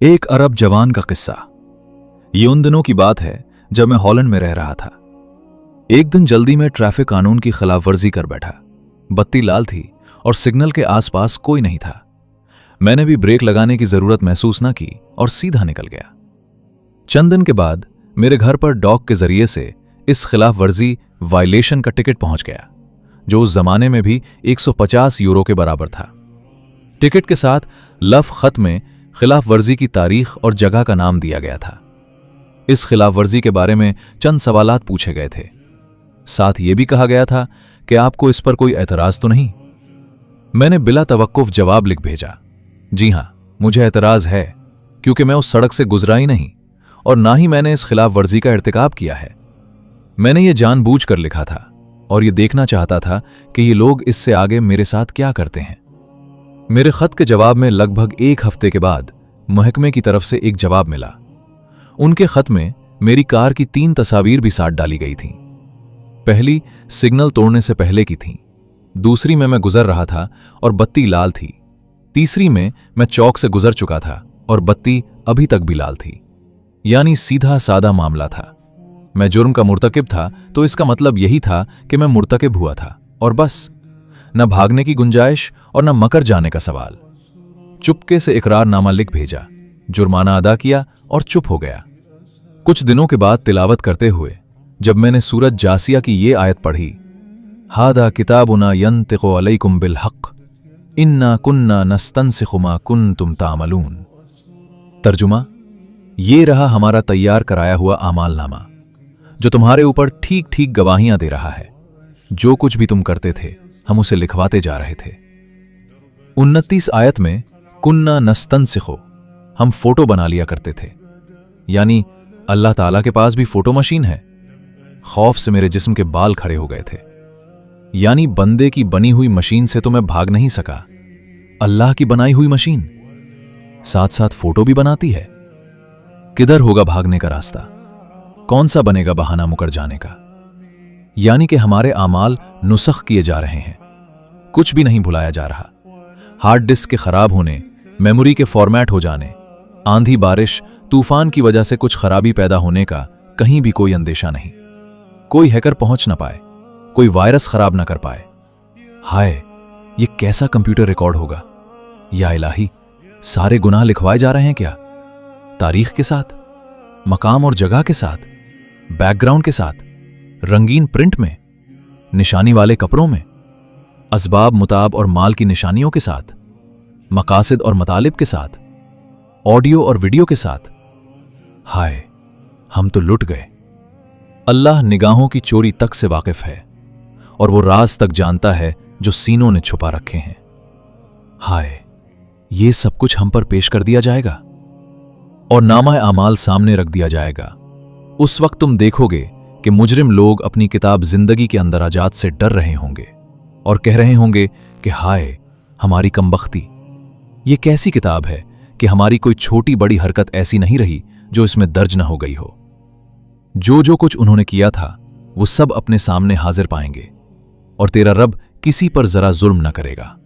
एक अरब जवान का किस्सा। ये उन दिनों की बात है जब मैं हॉलैंड में रह रहा था। एक दिन जल्दी में ट्रैफिक कानून की खिलाफवर्जी कर बैठा। बत्ती लाल थी और सिग्नल के आसपास कोई नहीं था। मैंने भी ब्रेक लगाने की जरूरत महसूस न की और सीधा निकल गया। चंद दिन के बाद मेरे घर पर डॉक के जरिए से इस खिलाफवर्जी वायलेशन का टिकट पहुंच गया, जो उस जमाने में भी 150 यूरो के बराबर था। टिकट के साथ लफ खत में खिलाफ वर्जी की तारीख और जगह का नाम दिया गया था। इस खिलाफ वर्जी के बारे में चंद सवालात पूछे गए थे। साथ ये भी कहा गया था कि आपको इस पर कोई एतराज तो नहीं। मैंने बिला तवक्कुफ जवाब लिख भेजा, जी हां, मुझे एतराज है, क्योंकि मैं उस सड़क से गुजरा ही नहीं और ना ही मैंने इस खिलाफ वर्जी का इर्तिकाब किया है। मैंने ये जानबूझकर लिखा था और ये देखना चाहता था कि ये लोग इससे आगे मेरे साथ क्या करते हैं। मेरे खत के जवाब में लगभग एक हफ्ते के बाद महकमे की तरफ से एक जवाब मिला। उनके खत में मेरी कार की 3 तस्वीर भी साथ डाली गई थीं। पहली सिग्नल तोड़ने से पहले की थी, दूसरी में मैं गुजर रहा था और बत्ती लाल थी, तीसरी में मैं चौक से गुजर चुका था और बत्ती अभी तक भी लाल थी। यानी सीधा सादा मामला था। मैं जुर्म का मुर्तकिब था तो इसका मतलब यही था कि मैं मुर्तकिब हुआ था और बस। न भागने की गुंजाइश और न मकर जाने का सवाल। चुपके से इकरारनामा लिख भेजा, जुर्माना अदा किया और चुप हो गया। कुछ दिनों के बाद तिलावत करते हुए जब मैंने सूरत जासिया की ये आयत पढ़ी, हादा किताबुना यंतिकु अलैकुम बिल हक इन्ना कुन्ना नस्तंसिखु मा कुन्तुम तामलून। तर्जुमा, ये रहा हमारा तैयार कराया हुआ आमालनामा, जो तुम्हारे ऊपर ठीक ठीक गवाहियां दे रहा है। जो कुछ भी तुम करते थे हम उसे लिखवाते जा रहे थे। 29 आयत में कुन्ना नस्तंसिखु, हम फोटो बना लिया करते थे, यानी अल्लाह ताला के पास भी फोटो मशीन है। खौफ से मेरे जिस्म के बाल खड़े हो गए थे। यानी बंदे की बनी हुई मशीन से तो मैं भाग नहीं सका, अल्लाह की बनाई हुई मशीन साथ साथ फोटो भी बनाती है। किधर होगा भागने का रास्ता? कौन सा बनेगा बहाना मुकर जाने का? यानी कि हमारे आमाल नुसख किए जा रहे हैं, कुछ भी नहीं भुलाया जा रहा। हार्ड डिस्क के खराब होने, मेमोरी के फॉर्मेट हो जाने, आंधी बारिश तूफान की वजह से कुछ खराबी पैदा होने का कहीं भी कोई अंदेशा नहीं। कोई हैकर पहुंच ना पाए, कोई वायरस खराब ना कर पाए। हाय, ये कैसा कंप्यूटर रिकॉर्ड होगा? या इलाही, सारे गुनाह लिखवाए जा रहे हैं क्या? तारीख के साथ, मकाम और जगह के साथ, बैकग्राउंड के साथ, रंगीन प्रिंट में, निशानी वाले कपड़ों में, असबाब मुताब और माल की निशानियों के साथ, मकासिद और मतालिब के साथ, ऑडियो और वीडियो के साथ। हाय, हम तो लुट गए। अल्लाह निगाहों की चोरी तक से वाकिफ है और वो राज तक जानता है जो सीनों ने छुपा रखे हैं। हाय, ये सब कुछ हम पर पेश कर दिया जाएगा और नामा आमाल सामने रख दिया जाएगा। उस वक्त तुम देखोगे कि मुजरिम लोग अपनी किताब जिंदगी के अंदराजात से डर रहे होंगे और कह रहे होंगे कि हाय, हमारी कमबख्ती। ये कैसी किताब है कि हमारी कोई छोटी बड़ी हरकत ऐसी नहीं रही जो इसमें दर्ज न हो गई हो। जो कुछ उन्होंने किया था वो सब अपने सामने हाजिर पाएंगे और तेरा रब किसी पर जरा जुल्म न करेगा।